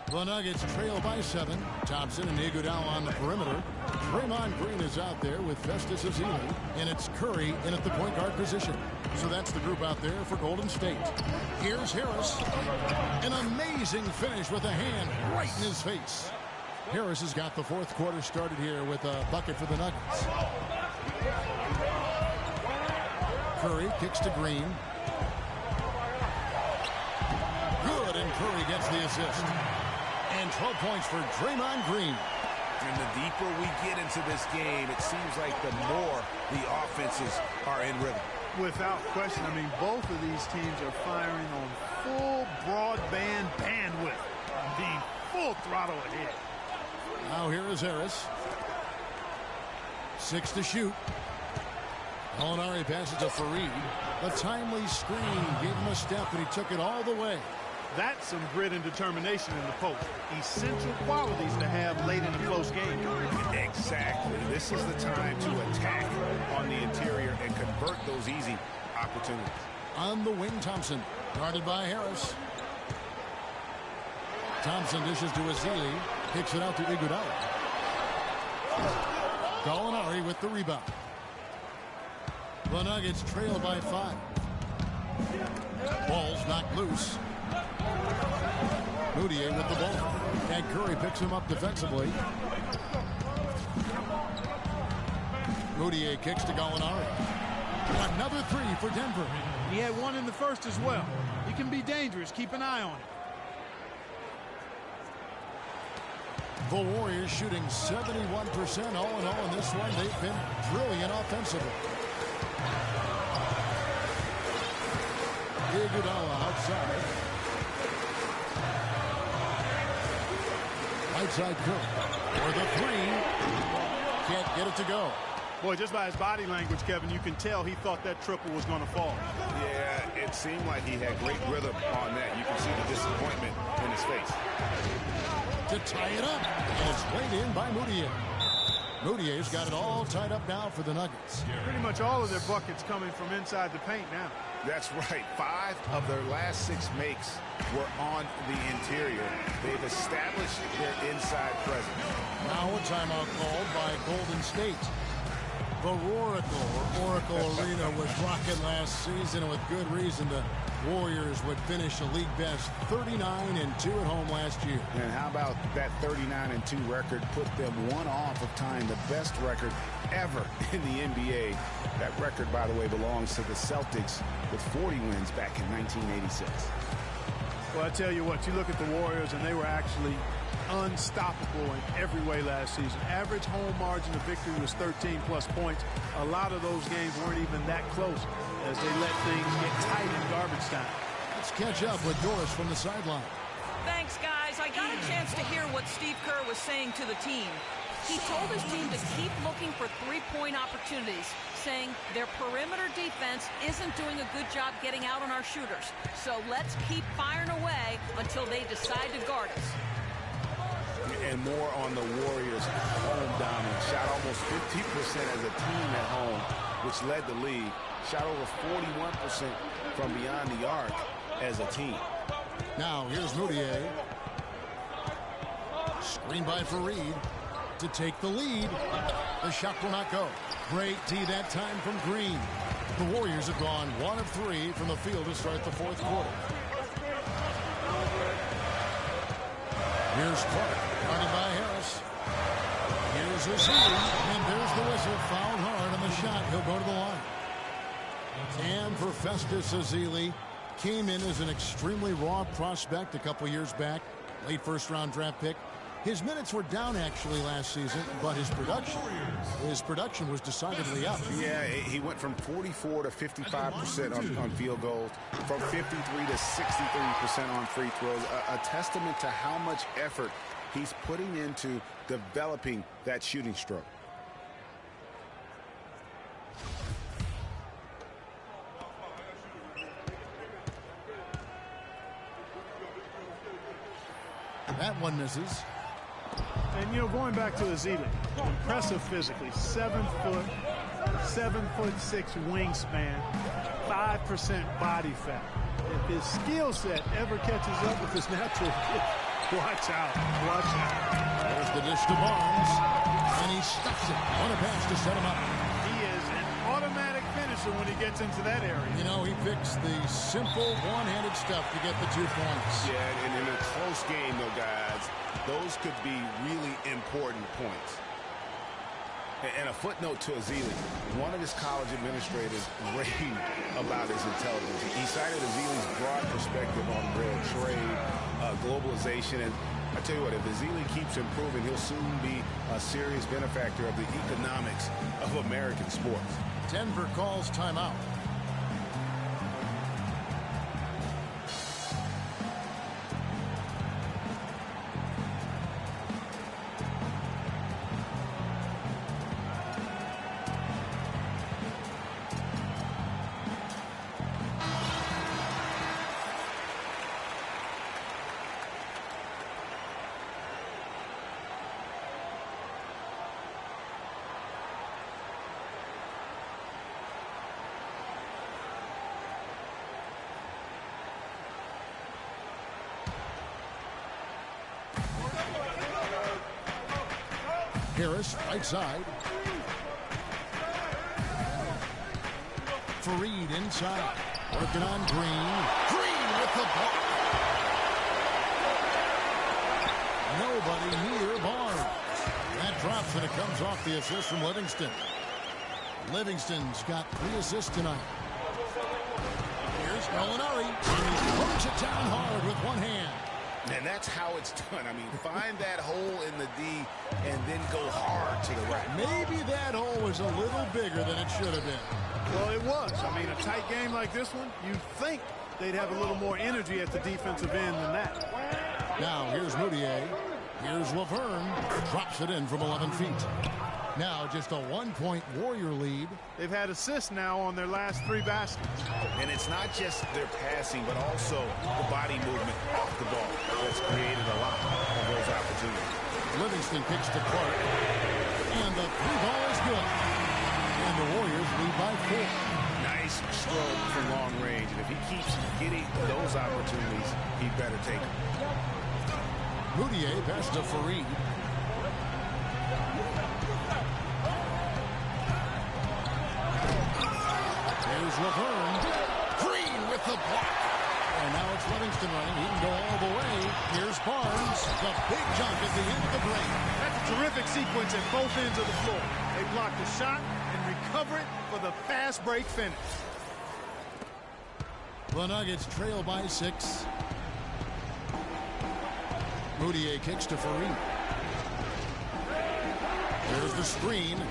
The Nuggets trail by 7. Thompson and Iguodala on the perimeter. Draymond Green is out there with Festus Ezeli, and it's Curry in at the point guard position. So that's the group out there for Golden State. Here's Harris. An amazing finish with a hand right in his face. Harris has got the fourth quarter started here with a bucket for the Nuggets. Curry kicks to Green. Good, and Curry gets the assist. And 12 points for Draymond Green. And the deeper we get into this game, it seems like the more the offenses are in rhythm. Without question. I mean, both of these teams are firing on full broadband bandwidth. Being full throttle ahead. Now here is Harris. 6 to shoot. Molinari passes to Fareed. The timely screen gave him a step, and he took it all the way. That's some grit and determination in the post. Essential qualities to have late in a close game. Exactly. This is the time to attack on the interior and convert those easy opportunities. On the wing, Thompson. Guarded by Harris. Thompson dishes to Ezeli. Kicks it out to Iguodala. Gallinari with the rebound. The Nuggets trail by 5. Ball's knocked loose. Moutier with the ball. And Curry picks him up defensively. Moutier kicks to Gallinari. Another 3 for Denver. He had one in the first as well. He can be dangerous. Keep an eye on him. The Warriors shooting 71% all in all in this one. They've been brilliant offensively. Iguodala outside. Outside Curry for the three. Can't get it to go. Boy, just by his body language, Kevin, you can tell he thought that triple was going to fall. Yeah, it seemed like he had great rhythm on that. You can see the disappointment in his face. To tie it up, and it's laid in by Moutier. Moutier's got it all tied up now for the Nuggets. Pretty much all of their buckets coming from inside the paint now. That's right. 5 of their last 6 makes were on the interior. They've established their inside presence. Now a timeout called by Golden State. The Oracle Arena was rocking last season, and with good reason. The Warriors would finish a league best 39-2 at home last year. And how about that 39-2 record put them one off of tying the best record ever in the NBA. That record, by the way, belongs to the Celtics with 40 wins back in 1986. Well, I tell you what, you look at the Warriors, and they were actually unstoppable in every way last season. Average home margin of victory was 13+ points. A lot of those games weren't even that close as they let things get tight in garbage time. Let's catch up with Doris from the sideline. Thanks, guys. I got a chance to hear what Steve Kerr was saying to the team. He told his team to keep looking for three-point opportunities, saying their perimeter defense isn't doing a good job getting out on our shooters. So let's keep firing away until they decide to guard us. And more on the Warriors' home dominance. Shot almost 50% as a team at home, which led the league. Shot over 41% from beyond the arc as a team. Now here's Moutier. Screen by Fareed to take the lead. The shot will not go. Great D that time from Green. The Warriors have gone 1 of 3 from the field to start the fourth quarter. Here's Clark, guarded by Harris. Here's Azili, and there's the whistle. Fouled hard on the shot. He'll go to the line. And for Festus Ezeli, came in as an extremely raw prospect a couple years back. Late first-round draft pick. His minutes were down actually last season, but his production was decidedly up. Yeah, he went from 44 to 55% on field goals, from 53 to 63% on free throws. A testament to how much effort he's putting into developing that shooting stroke. That one misses. And, you know, going back to Azili, impressive physically, 7'6" wingspan, 5% body fat. If his skill set ever catches up with his natural gift, watch out, watch out. There's the dish to Barnes, and he stuffs it. On a pass to set him up. He is an automatic finisher when he gets into that area. You know, he picks the simple one-handed stuff to get the 2 points. Yeah, and in a close game, though, guys, those could be really important points. And a footnote to Ezeli. One of his college administrators raved about his intelligence. He cited Ezeli's broad perspective on world trade, globalization, and I tell you what, if Ezeli keeps improving, he'll soon be a serious benefactor of the economics of American sports. Denver calls timeout. Harris, right side. Fareed inside. Working on Green. Green with the ball. Nobody near Barnes. That drops and it comes off the assist from Livingston. Livingston's got 3 assists tonight. Here's Gallinari. And he puts it down hard with one hand. And that's how it's done. I mean, find that hole in the D and then go hard to the right. Maybe that hole was a little bigger than it should have been. Well, it was. I mean, a tight game like this one, you'd think they'd have a little more energy at the defensive end than that. Now, here's Moutier. Here's Laverne. Drops it in from 11 feet. Now, just a 1-point Warrior lead. They've had assists now on their last 3 baskets. And it's not just their passing, but also the body movement off the ball that's created a lot of those opportunities. Livingston kicks to Clark. And the 3 ball is good. And the Warriors lead by 4. Nice stroke from long range. And if he keeps getting those opportunities, he better take them. Moutier pass to Fareed. Here's Laverne. Green with the block. And now it's Livingston running. He can go all the way. Here's Barnes. The big jump at the end of the break. That's a terrific sequence at both ends of the floor. They block the shot and recover it for the fast break finish. The Nuggets trail by 6. Moutier kicks to Fareed. There's the screen.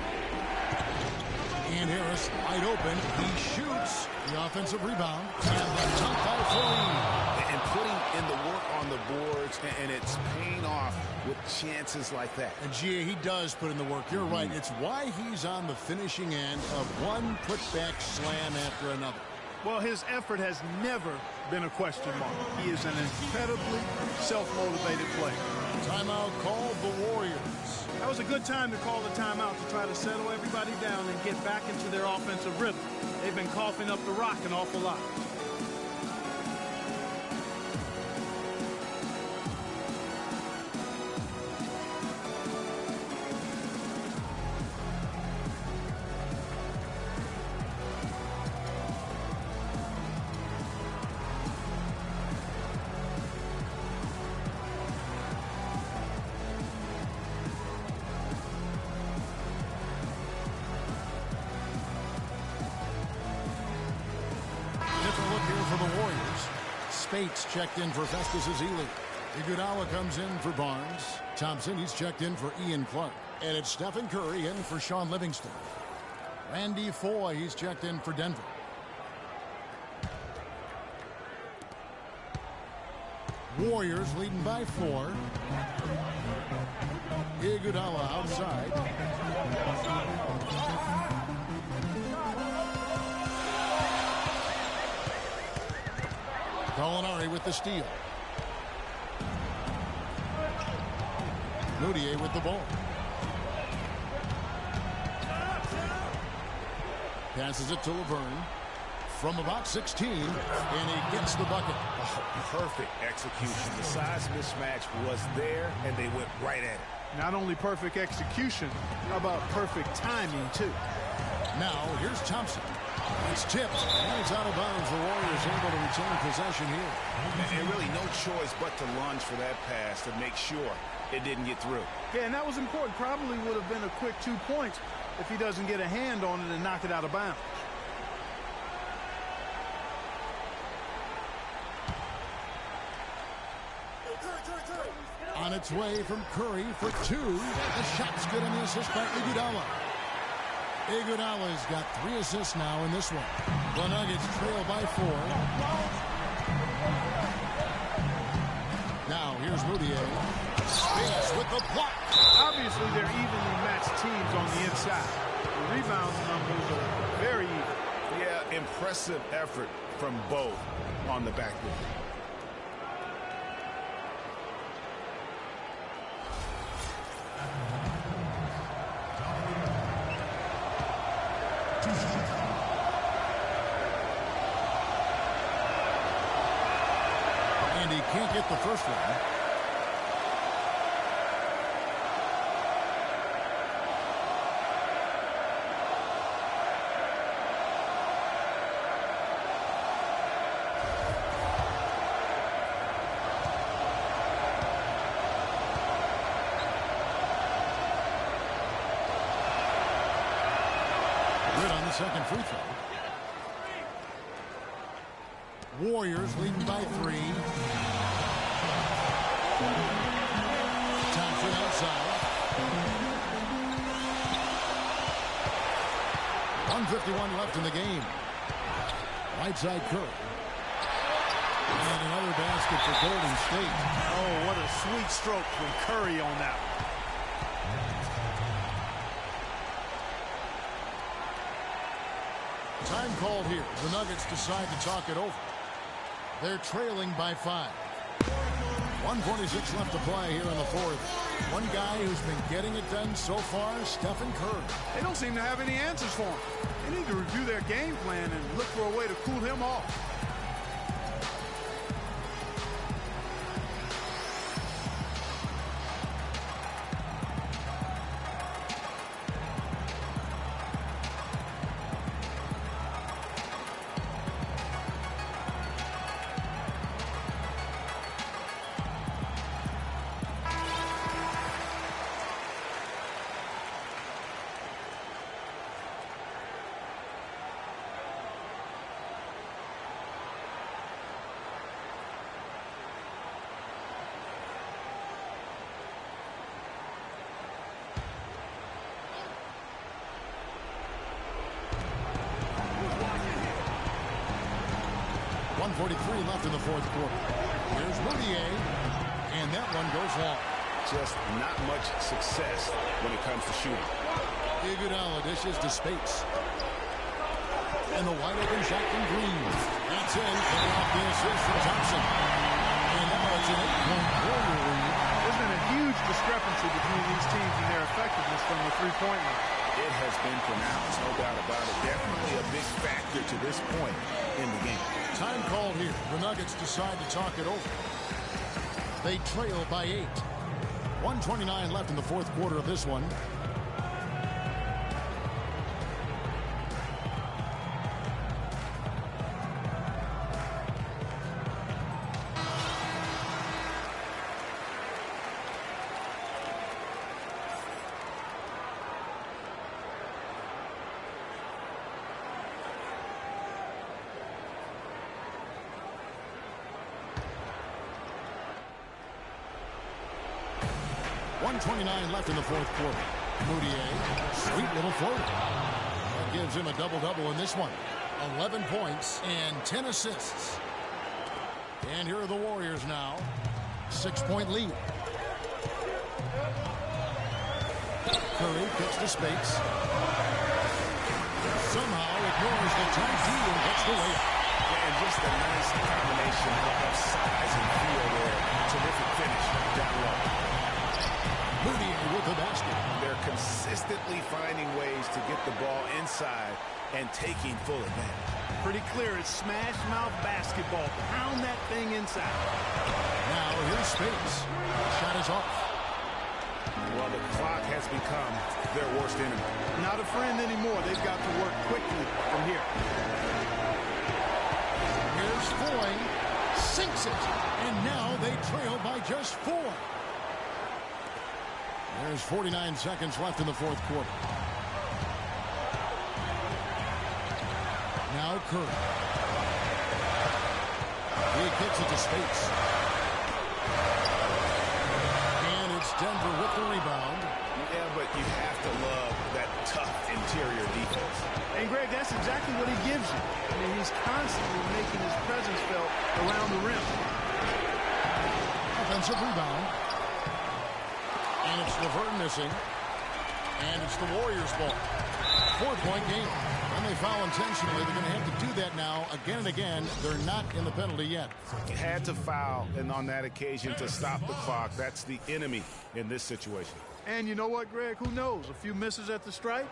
Ian Harris wide open. He shoots. The offensive rebound. And the dunk by Fareed. And putting in the work on the boards, and it's paying off with chances like that. And Gia, he does put in the work. You're right. It's why he's on the finishing end of one putback slam after another. Well, his effort has never been a question mark. He is an incredibly self-motivated player. Timeout called the Warriors. That was a good time to call the timeout to try to settle everybody down and get back into their offensive rhythm. They've been coughing up the rock an awful lot. Spates checked in for Festus Ezeli. Iguodala comes in for Barnes. Thompson, he's checked in for Ian Clark. And it's Stephen Curry in for Sean Livingston. Randy Foye, he's checked in for Denver. Warriors leading by 4. Iguodala outside. Gallinari with the steal. Moutier with the ball. Passes it to Laverne from about 16, and he gets the bucket. Oh, perfect execution. The size mismatch was there, and they went right at it. Not only perfect execution, how about perfect timing, too? Now, here's Thompson. It's tipped, and it's out of bounds. The Warriors able to retain possession here. And really no choice but to lunge for that pass to make sure it didn't get through. Yeah, and that was important. Probably would have been a quick 2 points if he doesn't get a hand on it and knock it out of bounds. On its way from Curry for 2. The shot's good on the assist by Iguodala. Iguodala's got 3 assists now in this one. The Nuggets trail by 4. Now here's Moutier. Spates with the block. Obviously, they're evenly matched teams on the inside. The rebound numbers are very even. Yeah, impressive effort from both on the backboard. And he can't get the first one. Good on the second free throw. Warriors leading by 3. Thompson outside. 1:51 left in the game. Right side Curry. And another basket for Golden State. Oh, what a sweet stroke from Curry on that one. Time called here. The Nuggets decide to talk it over. They're trailing by 5. 1:46 left to play here in the fourth. One guy who's been getting it done so far, Stephen Curry. They don't seem to have any answers for him. They need to review their game plan and look for a way to cool him off. .43 left in the fourth quarter. Here's Moutier, and that one goes long. Just not much success when it comes to shooting. Iguodala dishes to Spates. And the wide open shot from Green. That's in, coming off the assist from Thompson. And now it's an 8-point Warrior lead. There's been a huge discrepancy between these teams and their effectiveness from the three-point line. It has been pronounced, no doubt about it. Definitely a big factor to this point in the game. Time called here. The Nuggets decide to talk it over. They trail by 8. 1:29 left in the fourth quarter of this one. .29 left in the fourth quarter. Moutier, sweet little floater. That gives him a double-double in this one. 11 points and 10 assists. And here are the Warriors now. 6-point lead. Curry kicks to Spates. Somehow ignores the tight D and gets the layup. And just a nice combination of size and feel there. Terrific finish down low. Moutier with the basket. They're consistently finding ways to get the ball inside and taking full advantage. Pretty clear, it's smash mouth basketball. Pound that thing inside. Now here's Spates. Shot is off. Well, the clock has become their worst enemy. Not a friend anymore. They've got to work quickly from here. Here's Foy. Sinks it. And now they trail by just 4. There's 49 seconds left in the fourth quarter. Now Curry. He kicks it to Spates. And it's Denver with the rebound. Yeah, but you have to love that tough interior defense. And Greg, that's exactly what he gives you. I mean, he's constantly making his presence felt around the rim. Offensive rebound. And it's LeVert missing. And it's the Warriors' ball. 4-point game. When they foul intentionally, they're going to have to do that now again and again. They're not in the penalty yet. You had to foul, and on that occasion to stop the clock. That's the enemy in this situation. And you know what, Greg? Who knows? A few misses at the stripe,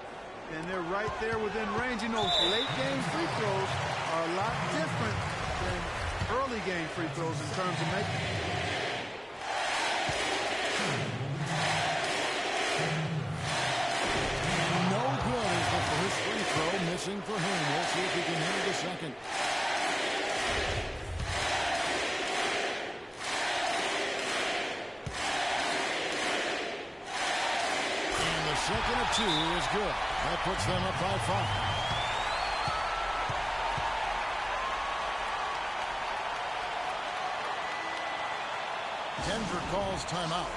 and they're right there within range. You know, late-game free throws are a lot different than early-game free throws in terms of making. Missing for him. We'll see if he can handle the second. And the second of 2 is good. That puts them up by 5. Denver calls timeout.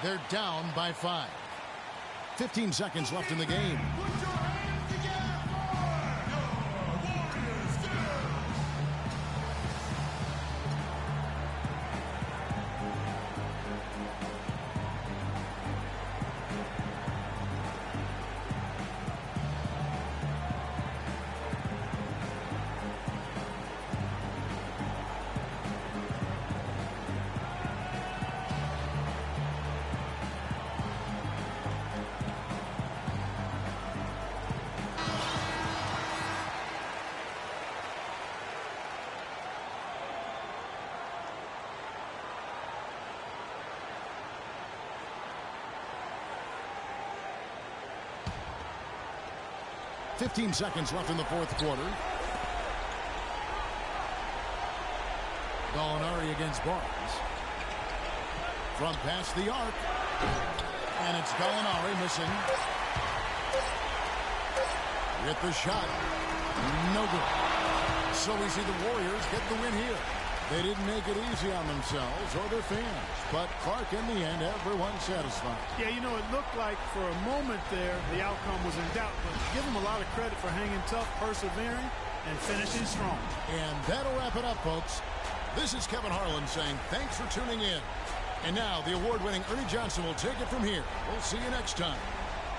They're down by 5. 15 seconds left in the game. 15 seconds left in the fourth quarter. Gallinari against Barnes. From past the arc. And it's Gallinari missing. Hit the shot. No good. So we see the Warriors get the win here. They didn't make it easy on themselves or their fans. But Clark, in the end, everyone's satisfied. Yeah, you know, it looked like for a moment there the outcome was in doubt. But give them a lot of credit for hanging tough, persevering, and finishing strong. And that'll wrap it up, folks. This is Kevin Harlan saying thanks for tuning in. And now the award-winning Ernie Johnson will take it from here. We'll see you next time.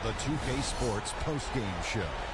The 2K Sports postgame show.